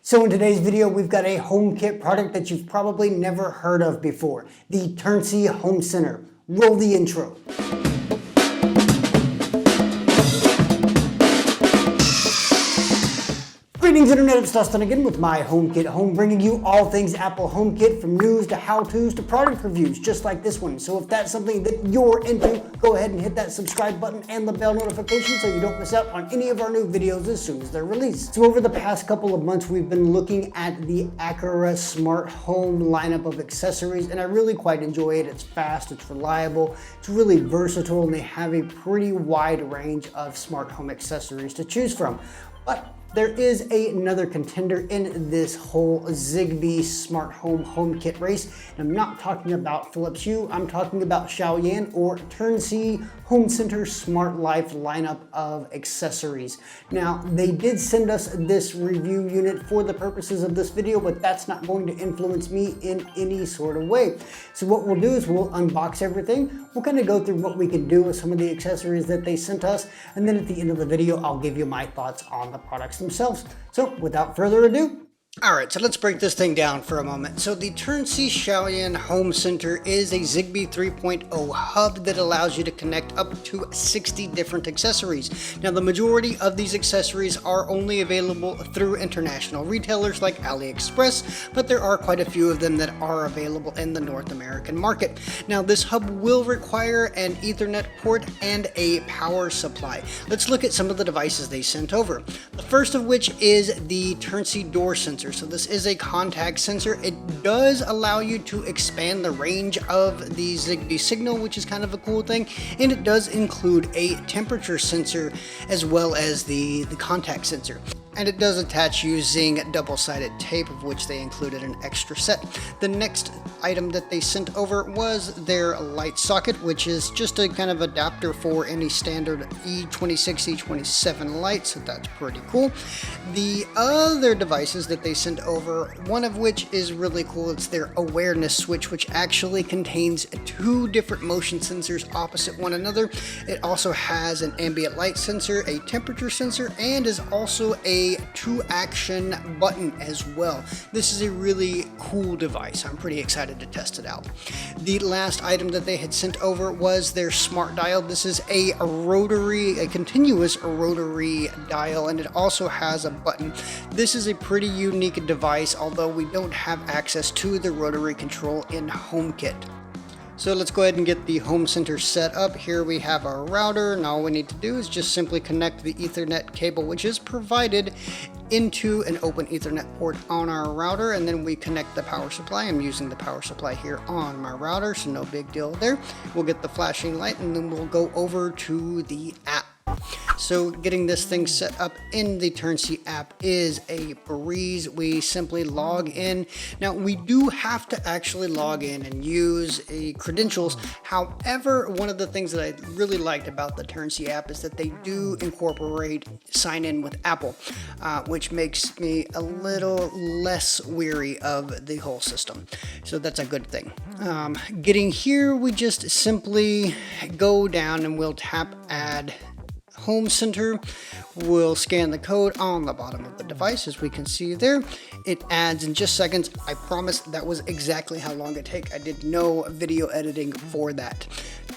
So in today's video, we've got a HomeKit product that you've probably never heard of before, the Terncy Home Center. Roll the intro. Greetings Internet, it's Dustin again with myHomeKithome, bringing you all things Apple HomeKit, from news to how-tos to product reviews, just like this one. So if that's something that you're into, go ahead and hit that subscribe button and the bell notification so you don't miss out on any of our new videos as soon as they're released. So over the past couple of months, we've been looking at the Acura Smart Home lineup of accessories, and I really quite enjoy it. It's fast, it's reliable, it's really versatile, and they have a pretty wide range of smart home accessories to choose from. But there is another contender in this whole Zigbee smart home HomeKit race. And I'm not talking about Philips Hue, I'm talking about Xiaoyan or Terncy Home Center Smart Life lineup of accessories. Now, they did send us this review unit for the purposes of this video, but that's not going to influence me in any sort of way. So what we'll do is we'll unbox everything. We'll kind of go through what we can do with some of the accessories that they sent us. And then at the end of the video, I'll give you my thoughts on the products themselves. So without further ado, all right, so let's break this thing down for a moment. So the Terncy Xiaoyan Home Center is a Zigbee 3.0 hub that allows you to connect up to 60 different accessories. Now, the majority of these accessories are only available through international retailers like AliExpress, but there are quite a few of them that are available in the North American market. Now, this hub will require an Ethernet port and a power supply. Let's look at some of the devices they sent over. The first of which is the Terncy door sensor. So this is a contact sensor. It does allow you to expand the range of the Zigbee signal, which is kind of a cool thing. And it does include a temperature sensor as well as the contact sensor. And it does attach using double-sided tape, of which they included an extra set. The next item that they sent over was their light socket, which is just a kind of adapter for any standard E26, E27 light, so that's pretty cool. The other devices that they sent over, one of which is really cool, it's their awareness switch, which actually contains two different motion sensors opposite one another. It also has an ambient light sensor, a temperature sensor, and is also a 2-action button as well. This is a really cool device. I'm pretty excited to test it out. The last item that they had sent over was their smart dial. This is a continuous rotary dial, and it also has a button. This is a pretty unique device, although we don't have access to the rotary control in HomeKit. So let's go ahead and get the home center set up. Here we have our router, and all we need to do is just simply connect the Ethernet cable, which is provided, into an open Ethernet port on our router, and then we connect the power supply. I'm using the power supply here on my router, so no big deal there. We'll get the flashing light, and then we'll go over to the app. So getting this thing set up in the Terncy app is a breeze. We simply log in. Now, we do have to actually log in and use credentials. However, one of the things that I really liked about the Terncy app is that they do incorporate sign in with Apple, which makes me a little less weary of the whole system. So that's a good thing. Getting here, we just simply go down and we'll tap Add Home Center. We'll scan the code on the bottom of the device, as we can see there. It adds in just seconds. I promise that was exactly how long it took. I did no video editing for that.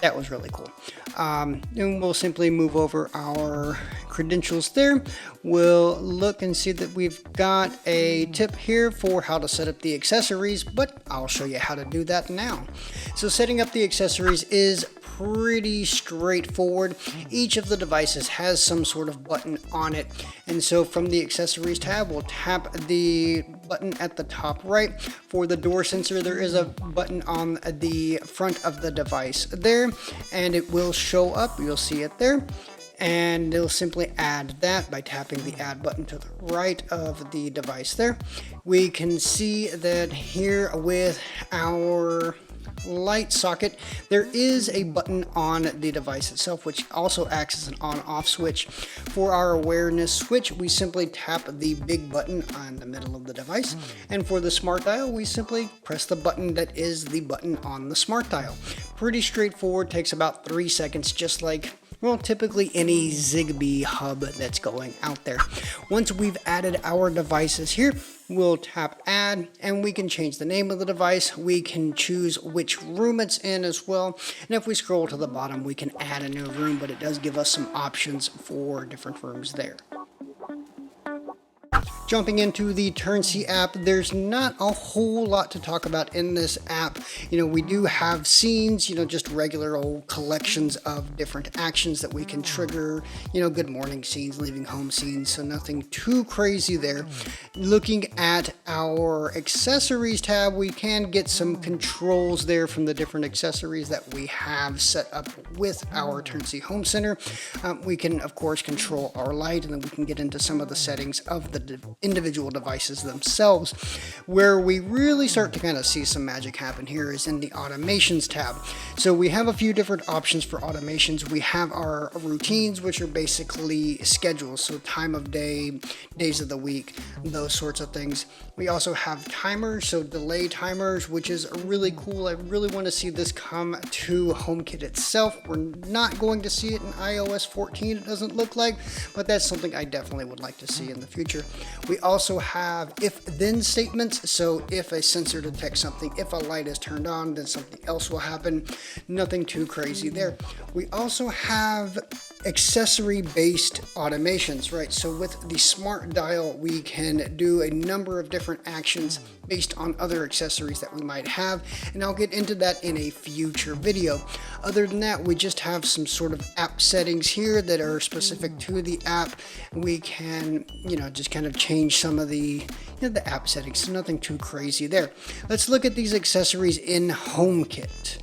That was really cool. And we'll simply move over our credentials there. We'll look and see that we've got a tip here for how to set up the accessories, but I'll show you how to do that now. So setting up the accessories is pretty straightforward. Each of the devices has some sort of button on it, and so from the accessories tab, we'll tap the button at the top right. For the door sensor, there is a button on the front of the device there, and it will show up. You'll see it there, and they'll simply add that by tapping the add button to the right of the device there. We can see that here with our light socket, there is a button on the device itself, which also acts as an on-off switch. For our awareness switch, we simply tap the big button on the middle of the device, and for the smart dial, we simply press the button that is the button on the smart dial. Pretty straightforward, takes about 3 seconds, just like well, typically any Zigbee hub that's going out there. Once we've added our devices here, we'll tap add and we can change the name of the device. We can choose which room it's in as well. And if we scroll to the bottom, we can add a new room, but it does give us some options for different rooms there. Jumping into the Terncy app, there's not a whole lot to talk about in this app. We do have scenes, just regular old collections of different actions that we can trigger, good morning scenes, leaving home scenes, so nothing too crazy there. Looking at our accessories tab, we can get some controls there from the different accessories that we have set up with our Terncy Home Center. We can, of course, control our light, and then we can get into some of the settings of the individual devices themselves. Where we really start to kind of see some magic happen here is in the automations tab. So we have a few different options for automations. We have our routines, which are basically schedules, so time of day, days of the week, those sorts of things. We also have timers, so delay timers, which is really cool. I really want to see this come to HomeKit itself. We're not going to see it in iOS 14, it doesn't look like, but that's something I definitely would like to see in the future. We also have if-then statements, so if a sensor detects something, if a light is turned on, then something else will happen. Nothing too crazy there. We also have accessory-based automations, right? So with the smart dial, we can do a number of different actions based on other accessories that we might have, and I'll get into that in a future video. Other than that, we just have some sort of app settings here that are specific to the app. We can, just kind of change some of the app settings, so nothing too crazy there. Let's look at these accessories in HomeKit.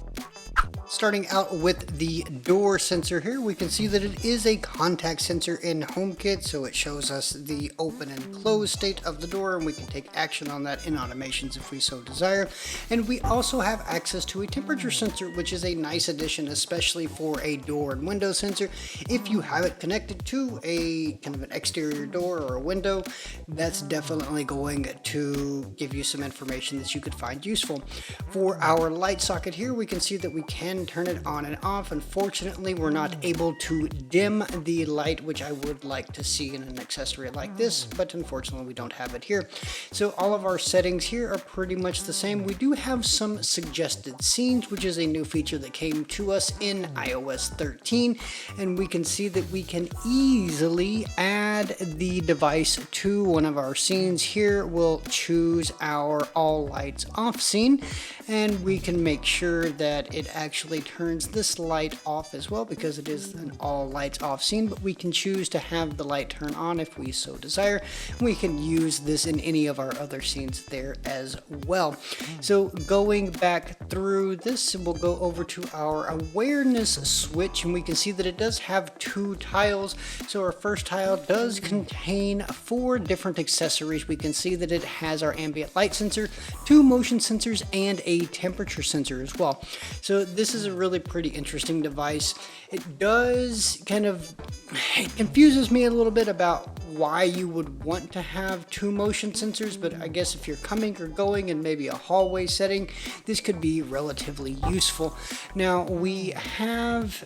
Starting out with the door sensor here, we can see that it is a contact sensor in HomeKit, so it shows us the open and close state of the door, and we can take action on that in automations if we so desire. And we also have access to a temperature sensor, which is a nice addition, especially for a door and window sensor. If you have it connected to a kind of an exterior door or a window, that's definitely going to give you some information that you could find useful. For our light socket here, we can see that we can turn it on and off. Unfortunately, we're not able to dim the light, which I would like to see in an accessory like this, but unfortunately we don't have it here. So all of our settings here are pretty much the same. We do have some suggested scenes, which is a new feature that came to us in iOS 13, and we can see that we can easily add the device to one of our scenes. Here we'll choose our all lights off scene, and we can make sure that it actually turns this light off as well, because it is an all lights off scene, but we can choose to have the light turn on if we so desire. We can use this in any of our other scenes there as well. So going back through this, we'll go over to our awareness switch, and we can see that it does have two tiles. So our first tile does contain 4 different accessories. We can see that it has our ambient light sensor, 2 motion sensors, and a temperature sensor as well. So this is a really pretty interesting device. It does it confuses me a little bit about why you would want to have 2 motion sensors, but I guess if you're coming or going in maybe a hallway setting, this could be relatively useful. Now we have,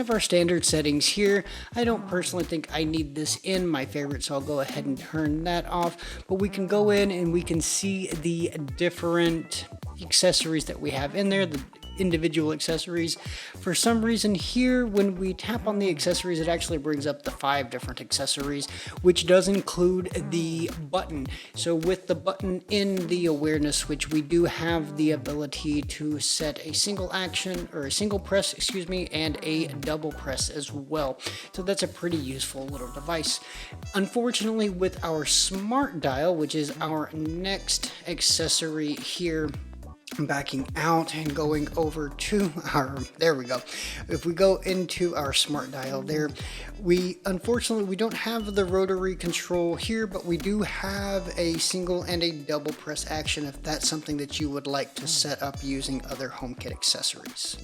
our standard settings here. I don't personally think I need this in my favorite, so I'll go ahead and turn that off, but we can go in and we can see the different accessories that we have in there, the individual accessories. For some reason here, when we tap on the accessories, it actually brings up the 5 different accessories, which does include the button. So with the button in the awareness switch, we do have the ability to set a single action, or a single press, and a double press as well. So that's a pretty useful little device. Unfortunately, with our smart dial, which is our next accessory here, backing out and going over to there we go. If we go into our smart dial there, unfortunately we don't have the rotary control here, but we do have a single and a double press action if that's something that you would like to set up using other HomeKit accessories.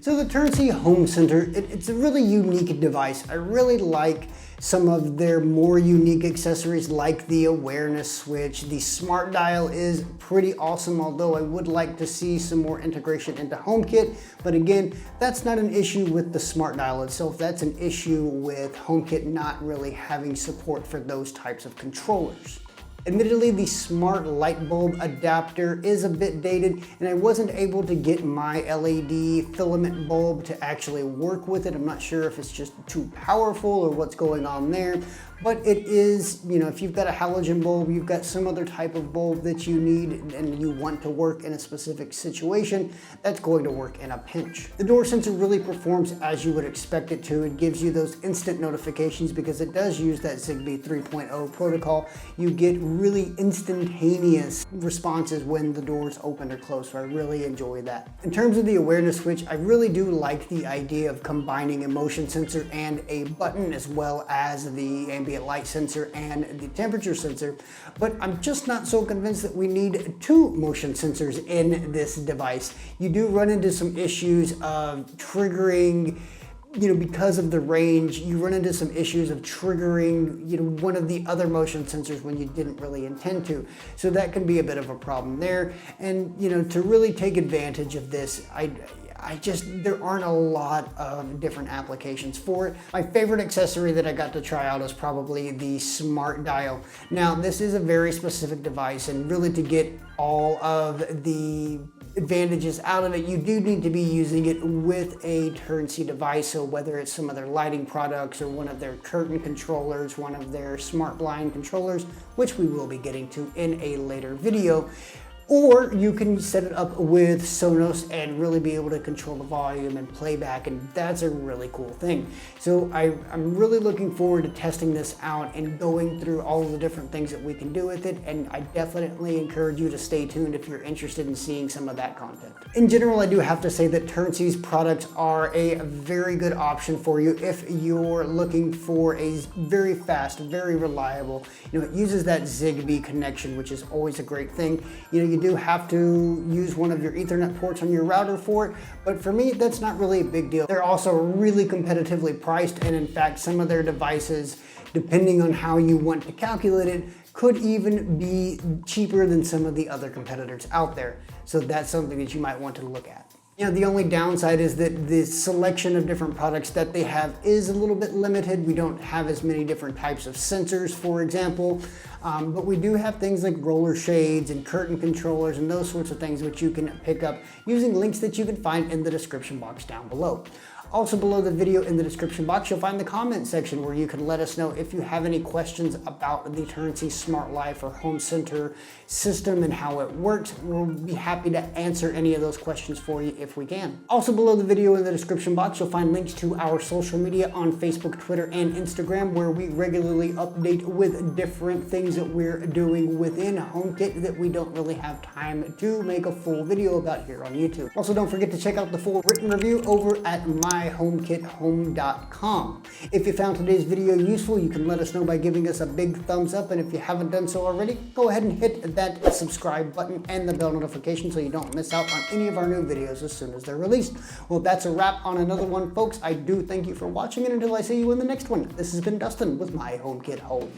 So the Terncy Home Center, it's a really unique device. I really like some of their more unique accessories like the awareness switch. The smart dial is pretty awesome, although I would like to see some more integration into HomeKit. But again, that's not an issue with the smart dial itself. That's an issue with HomeKit not really having support for those types of controllers. Admittedly, the smart light bulb adapter is a bit dated, and I wasn't able to get my LED filament bulb to actually work with it. I'm not sure if it's just too powerful or what's going on there, but it is, you know, if you've got a halogen bulb, you've got some other type of bulb that you need and you want to work in a specific situation, that's going to work in a pinch. The door sensor really performs as you would expect it to. It gives you those instant notifications because it does use that Zigbee 3.0 protocol. You get really instantaneous responses when the doors open or close, so I really enjoy that. In terms of the awareness switch, I really do like the idea of combining a motion sensor and a button, as well as the ambient light sensor and the temperature sensor, but I'm just not so convinced that we need two motion sensors in this device. You do run into some issues of triggering, you know, because of the range, you run into some issues of triggering, you know, one of the other motion sensors when you didn't really intend to. So that can be a bit of a problem there. And, you know, to really take advantage of this, there aren't a lot of different applications for it. My favorite accessory that I got to try out is probably the smart dial. Now, this is a very specific device, and really to get all of the advantages out of it, you do need to be using it with a Terncy device. So whether it's some of their lighting products or one of their curtain controllers, one of their smart blind controllers, which we will be getting to in a later video. Or you can set it up with Sonos and really be able to control the volume and playback, and that's a really cool thing. So I'm really looking forward to testing this out and going through all of the different things that we can do with it, and I definitely encourage you to stay tuned if you're interested in seeing some of that content. In general, I do have to say that Terncy's products are a very good option for you if you're looking for a very fast, very reliable, you know, it uses that Zigbee connection, which is always a great thing. You know, you do have to use one of your Ethernet ports on your router for it, but for me, that's not really a big deal. They're also really competitively priced, and in fact, some of their devices, depending on how you want to calculate it, could even be cheaper than some of the other competitors out there. So that's something that you might want to look at. You know, the only downside is that the selection of different products that they have is a little bit limited. We don't have as many different types of sensors, for example, but we do have things like roller shades and curtain controllers and those sorts of things which you can pick up using links that you can find in the description box down below. Also below the video in the description box, you'll find the comment section where you can let us know if you have any questions about the Terncy Smart Life or Home Center system and how it works. We'll be happy to answer any of those questions for you if we can. Also below the video in the description box, you'll find links to our social media on Facebook, Twitter, and Instagram, where we regularly update with different things that we're doing within HomeKit that we don't really have time to make a full video about here on YouTube. Also, don't forget to check out the full written review over at myHomeKithome.com. If you found today's video useful, you can let us know by giving us a big thumbs up, and if you haven't done so already, go ahead and hit that subscribe button and the bell notification so you don't miss out on any of our new videos as soon as they're released. Well, that's a wrap on another one, folks. I do thank you for watching, and until I see you in the next one, this has been Dustin with My HomeKit Home.